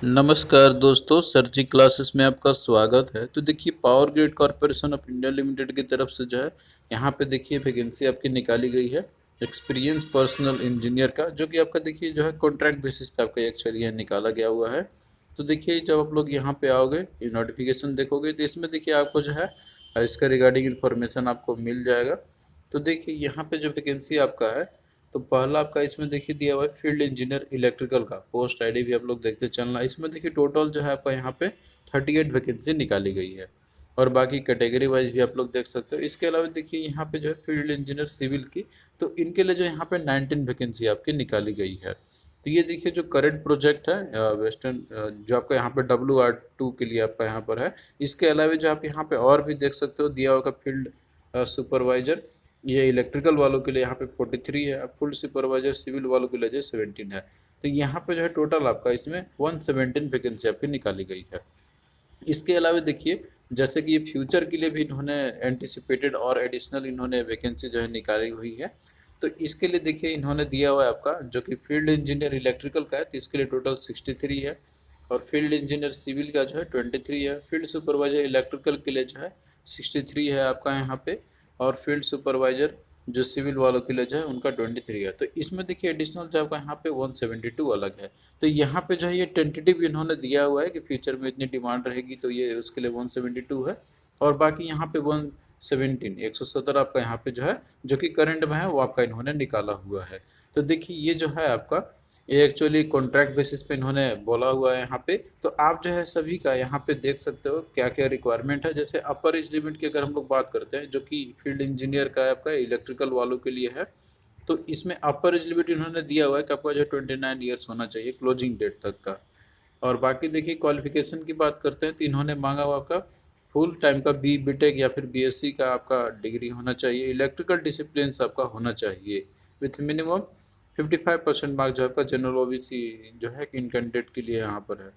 नमस्कार दोस्तों, सरजी क्लासेस में आपका स्वागत है। तो देखिए, power grid corporation of India limited की तरफ से जो है यहाँ पे देखिए वैकेंसी आपकी निकाली गई है एक्सपीरियंस पर्सनल इंजीनियर का, जो कि आपका देखिए जो है कॉन्ट्रैक्ट बेसिस पे आपका एक्चुअली यहाँ निकाला गया हुआ है। तो देखिए, जब आप लोग यहाँ पे आओगे, ये नोटिफिकेशन देखोगे तो इसमें देखिए आपको जो है इसका रिगार्डिंग इन्फॉर्मेशन आपको मिल जाएगा। तो देखिए यहाँ पे जो वैकेंसी आपका है, तो पहला आपका इसमें देखिए दिया हुआ है फील्ड इंजीनियर इलेक्ट्रिकल का, पोस्ट आईडी भी आप लोग देखते चलना। इसमें देखिए टोटल जो है आपका यहाँ पे 38 वैकेंसी निकाली गई है, और बाकी कैटेगरी वाइज भी आप लोग देख सकते हो। इसके अलावा देखिए यहाँ पे जो है फील्ड इंजीनियर सिविल की, तो इनके लिए जो यहाँ पे 19 वैकेंसी आपकी निकाली गई है। तो ये देखिए जो करंट प्रोजेक्ट है वेस्टर्न, जो आपका यहाँ पे WR2 के लिए आपका यहाँ पर है। इसके अलावा जो आप यहाँ पे और भी देख सकते हो दिया होगा फील्ड सुपरवाइजर, ये इलेक्ट्रिकल वालों के लिए यहाँ पे 43 है, फुल सुपरवाइजर सिविल वालों के लिए जो 17 है। तो यहाँ पे जो है टोटल आपका इसमें 117 वैकेंसी आपकी निकाली गई है। इसके अलावा देखिए, जैसे कि ये फ्यूचर के लिए भी इन्होंने एंटिसिपेटेड और एडिशनल इन्होंने वैकेंसी जो है निकाली हुई है। तो इसके लिए देखिए इन्होंने दिया हुआ है आपका, जो कि फील्ड इंजीनियर इलेक्ट्रिकल का है, तो इसके लिए टोटल 63 है, और फील्ड इंजीनियर सिविल का जो है 23 है, फील्ड सुपरवाइजर इलेक्ट्रिकल के लिए जो है 63 है आपका यहाँ पे, और फील्ड सुपरवाइजर जो सिविल वालों के लिए जो है उनका 23 है। तो इसमें देखिए एडिशनल जो आपका यहाँ पे 172 अलग है। तो यहाँ पे जो है ये टेंटेटिव इन्होंने दिया हुआ है कि फ्यूचर में इतनी डिमांड रहेगी तो ये उसके लिए 172 है, और बाकी यहाँ पे 117 आपका यहाँ पे जो है, जो कि करंट में है, वो आपका इन्होंने निकाला हुआ है। तो देखिए ये जो है आपका, ये एक्चुअली कॉन्ट्रैक्ट बेसिस पे इन्होंने बोला हुआ है यहाँ पे। तो आप जो है सभी का यहाँ पे देख सकते हो क्या क्या रिक्वायरमेंट है। जैसे अपर एज लिमिट की अगर हम लोग बात करते हैं, जो कि फील्ड इंजीनियर का है आपका इलेक्ट्रिकल वालों के लिए है, तो इसमें अपर एज लिमिट इन्होंने दिया हुआ है कि आपका जो 29 ईयर्स होना चाहिए क्लोजिंग डेट तक का। और बाकी देखिए क्वालिफिकेशन की बात करते हैं, तो इन्होंने मांगा हुआ आपका फुल टाइम का BTech या फिर BSc का आपका डिग्री होना चाहिए, इलेक्ट्रिकल डिसिप्लिन आपका होना चाहिए, विथ मिनिमम 55% मार्क जो आपका जनरल OBC जो है इन कैंडिडेट के लिए यहाँ पर है।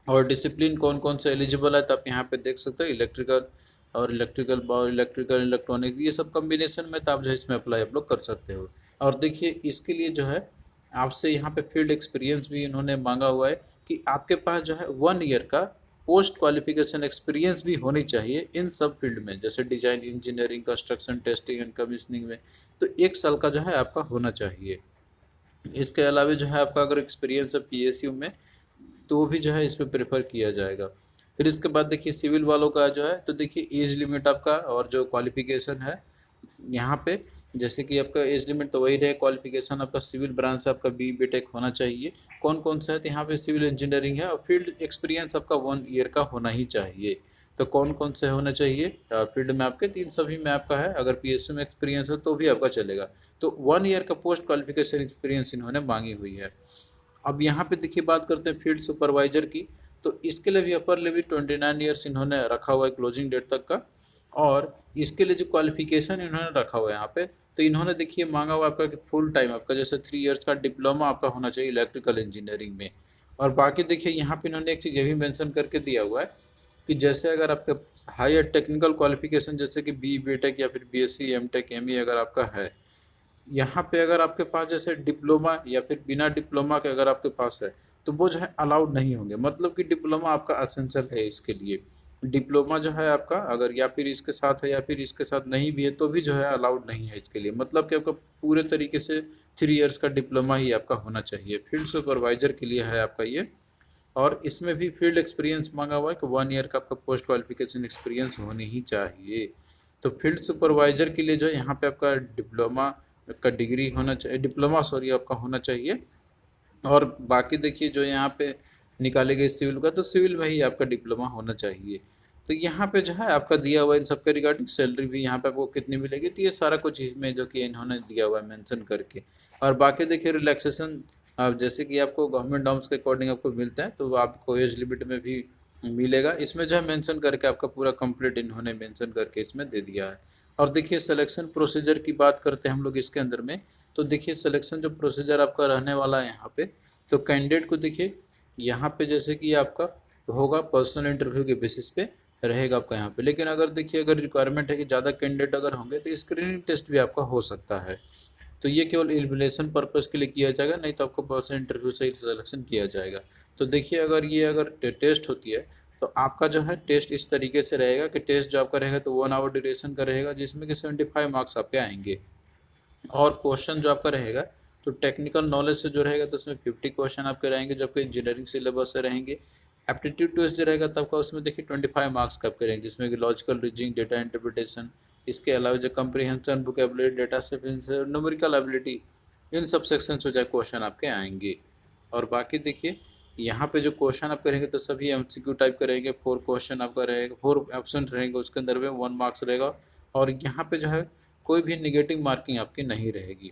और डिसिप्लिन कौन कौन से एलिजिबल है, तो आप यहाँ पे देख सकते हो इलेक्ट्रिकल और इलेक्ट्रिकल इलेक्ट्रॉनिक्स, ये सब कॉम्बिनेशन में तो आप जो है इसमें अप्लाई आप लोग कर सकते हो। और देखिए इसके लिए जो है आपसे यहाँ पे फील्ड एक्सपीरियंस भी इन्होंने मांगा हुआ है कि आपके पास जो है 1 ईयर का पोस्ट क्वालिफिकेशन एक्सपीरियंस भी होनी चाहिए इन सब फील्ड में, जैसे design engineering construction testing and commissioning में। तो 1 साल का जो है आपका होना चाहिए। इसके अलावा जो है आपका अगर एक्सपीरियंस है PSU में, तो वो भी जो है इसमें प्रेफर किया जाएगा। फिर इसके बाद देखिए सिविल वालों का जो है, तो देखिए एज लिमिट आपका और जो क्वालिफिकेशन है यहाँ पे, जैसे कि आपका एज लिमिट तो वही रहे, क्वालिफिकेशन आपका सिविल ब्रांच से आपका BTech होना चाहिए। कौन कौन सा है, तो यहाँ पे सिविल इंजीनियरिंग है, और फील्ड एक्सपीरियंस आपका 1 ईयर का होना ही चाहिए। तो कौन कौन से होना चाहिए फील्ड में आपके, तीन सभी में आपका है। अगर PSU में एक्सपीरियंस है तो भी आपका चलेगा। तो 1 ईयर का पोस्ट क्वालिफिकेशन एक्सपीरियंस इन्होंने मांगी हुई है। अब यहाँ पे देखिए बात करते हैं फील्ड सुपरवाइजर की, तो इसके लिए भी अपर लिमिट 29 ईयर्स इन्होंने रखा हुआ है क्लोजिंग डेट तक का। और इसके लिए जो क्वालिफिकेशन इन्होंने रखा हुआ है यहाँ पे, तो इन्होंने देखिए मांगा हुआ आपका कि फुल टाइम आपका जैसे 3 ईयर्स का डिप्लोमा आपका होना चाहिए इलेक्ट्रिकल इंजीनियरिंग में। और बाकी देखिए यहाँ पे इन्होंने एक चीज़ ये भी मेंशन करके दिया हुआ है कि जैसे अगर आपका हायर टेक्निकल क्वालिफिकेशन जैसे कि BTech या फिर BSc MTech ME अगर आपका है, यहाँ पे अगर आपके पास जैसे डिप्लोमा या फिर बिना डिप्लोमा के अगर आपके पास है, तो वो जो है अलाउड नहीं होंगे। मतलब कि डिप्लोमा आपका असेंशियल है इसके लिए। डिप्लोमा जो है आपका अगर या फिर इसके साथ है या फिर इसके साथ नहीं भी है, तो भी जो है अलाउड नहीं है इसके लिए। मतलब कि आपका पूरे तरीके से 3 ईयर्स का डिप्लोमा ही आपका होना चाहिए। फील्ड सुपरवाइजर के लिए है आपका ये। और इसमें भी फील्ड एक्सपीरियंस मांगा हुआ है कि 1 ईयर का आपका पोस्ट क्वालिफिकेशन एक्सपीरियंस होनी ही चाहिए। तो फील्ड सुपरवाइजर के लिए जो है यहाँ पे आपका डिप्लोमा का डिग्री होना चाहिए, डिप्लोमा सॉरी आपका होना चाहिए। और बाकी देखिए जो यहाँ पे निकाले गए सिविल का, तो सिविल में ही आपका डिप्लोमा होना चाहिए। तो यहाँ पे जो है आपका दिया हुआ है इन सबके रिगार्डिंग, सैलरी भी यहाँ पे आपको कितनी मिलेगी, तो ये सारा कुछ इसमें जो कि इन्होंने दिया हुआ है मेंशन करके। और बाकी देखिए रिलैक्सेशन, आप जैसे कि आपको गवर्नमेंट नॉर्म्स के अकॉर्डिंग आपको मिलता है, तो आपको एज लिमिट में भी मिलेगा। इसमें जो है मेंशन करके आपका पूरा कंप्लीट इन्होंने मेंशन करके इसमें दे दिया है। और देखिए सिलेक्शन प्रोसीजर की बात करते हैं हम लोग इसके अंदर में, तो देखिए सिलेक्शन जो प्रोसीजर आपका रहने वाला है यहाँ पे, तो कैंडिडेट को देखिए यहाँ पे जैसे कि आपका होगा पर्सनल इंटरव्यू के बेसिस पे रहेगा आपका यहाँ पे। लेकिन अगर देखिए अगर रिक्वायरमेंट है कि ज़्यादा कैंडिडेट अगर होंगे, तो स्क्रीनिंग टेस्ट भी आपका हो सकता है। तो ये केवल एलिमिनेशन पर्पज़ के लिए किया जाएगा, नहीं तो आपको पर्सनल इंटरव्यू से ही सिलेक्शन किया जाएगा। तो देखिए अगर टेस्ट होती है तो आपका जो है टेस्ट इस तरीके से रहेगा कि टेस्ट जो आपका रहेगा तो 1 आवर ड्यूरेशन का रहेगा, जिसमें कि 75 मार्क्स आपके आएंगे। और क्वेश्चन जो आपका रहेगा तो टेक्निकल नॉलेज से जो रहेगा तो उसमें 50 क्वेश्चन आपके रहेंगे जो आपके इंजीनियरिंग सिलेबस से रहेंगे। एप्टीट्यूड टेस्ट जो रहेगा तब का उसमें देखिए 25 मार्क्स का आपके रहेंगे, जिसमें कि लॉजिकल रीजनिंग, डेटा इंटरप्रिटेशन, इसके अलावा जो comprehension, vocabulary, data sapiens, numerical ability, इन सब सेक्शन से जो क्वेश्चन आपके आएंगे। और बाकी देखिए यहाँ पे जो क्वेश्चन आप करेंगे तो सभी एमसीक्यू टाइप का रहेंगे। 4 क्वेश्चन आपका रहेगा, 4 ऑप्शन रहेंगे, उसके अंदर में 1 मार्क्स रहेगा। और यहाँ पे जो है कोई भी निगेटिव मार्किंग आपकी नहीं रहेगी।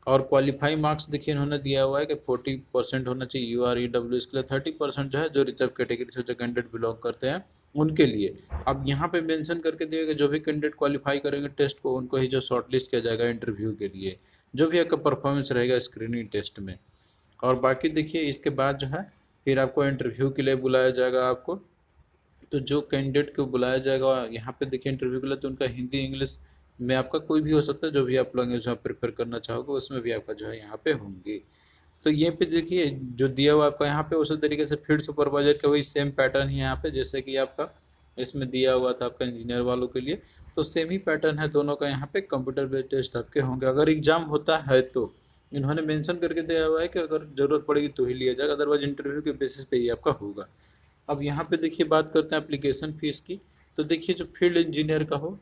और क्वालिफाई मार्क्स देखिए इन्होंने दिया हुआ है कि 40% होना चाहिए UR EW, इसके लिए 30% जो है जो रिजर्व कैटेगरी से जो कैंडिडेट बिलोंग करते हैं उनके लिए। अब यहाँ पे मेंशन करके दिया कि जो भी कैंडिडेट क्वालिफाई करेंगे टेस्ट को उनको ही जो शॉर्टलिस्ट किया जाएगा इंटरव्यू के लिए, जो भी आपका परफॉर्मेंस रहेगा स्क्रीनिंग टेस्ट में। और बाकी देखिए इसके बाद जो है फिर आपको इंटरव्यू के लिए बुलाया जाएगा आपको। तो जो कैंडिडेट को बुलाया जाएगा यहाँ पे देखिए इंटरव्यू के लिए, तो उनका हिंदी इंग्लिश में आपका कोई भी हो सकता है, जो भी आप लैंग्वेज में प्रेफर करना चाहोगे उसमें भी आपका जो है यहाँ पे होंगे। तो ये पे देखिए जो दिया हुआ आपका यहाँ पे उसी तरीके से फील्ड सुपरवाइजर का वही सेम पैटर्न है यहाँ पे, जैसे कि आपका इसमें दिया हुआ था आपका इंजीनियर वालों के लिए, तो सेम ही पैटर्न है दोनों का। यहाँ पे कंप्यूटर बेस्ड टेस्ट आपके होंगे अगर एग्जाम होता है तो। इन्होंने मेंशन करके दिया हुआ है कि अगर जरूरत पड़ेगी तो ही लिया जाएगा, अदरवाइज इंटरव्यू के बेसिस पे ही आपका होगा। अब यहाँ पे देखिए बात करते हैं एप्लीकेशन फीस की। तो देखिए जो फील्ड इंजीनियर का हो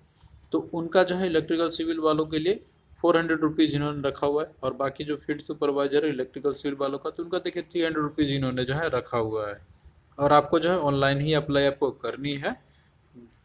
तो उनका जो है इलेक्ट्रिकल सिविल वालों के लिए 400 रुपीज़ इन्होंने रखा हुआ है। और बाकी जो फील्ड सुपरवाइजर है इलेक्ट्रिकल सिविल वालों का तो उनका देखिए 300 रुपीज़ इन्होंने जो है रखा हुआ है। और आपको जो है ऑनलाइन ही अप्लाई आपको करनी है।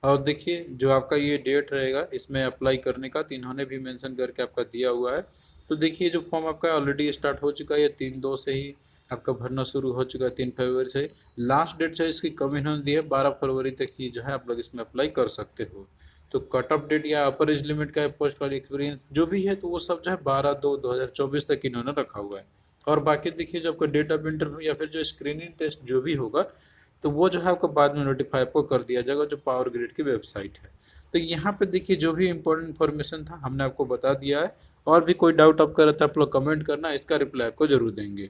और देखिए जो आपका ये डेट रहेगा इसमें अप्लाई करने का, तो इन्होंने भी मेंशन करके आपका दिया हुआ है। तो देखिए जो फॉर्म आपका ऑलरेडी स्टार्ट हो चुका है, ये 3/2 से ही आपका भरना शुरू हो चुका है, 3 फरवरी से। लास्ट डेट जो है इसकी कम इन्होंने दी है, 12 फरवरी तक ही जो है आप लोग इसमें अप्लाई कर सकते हो। तो कट ऑफ डेट या अपर एज लिमिट का पोस्ट वाली एक्सपीरियंस जो भी है तो वो सब जो है 12/2/2024 तक इन्होंने रखा हुआ है। और बाकी देखिए जो आपका डेट ऑफ इंटरव्यू या फिर जो स्क्रीनिंग टेस्ट जो भी होगा तो वो जो है आपको बाद में नोटिफाई आपको कर दिया जाएगा, जो पावर ग्रिड की वेबसाइट है। तो यहाँ पे देखिए जो भी इंपॉर्टेंट इन्फॉर्मेशन था हमने आपको बता दिया है। और भी कोई डाउट आपका रहता है आप लोग कमेंट करना, इसका रिप्लाई आपको जरूर देंगे।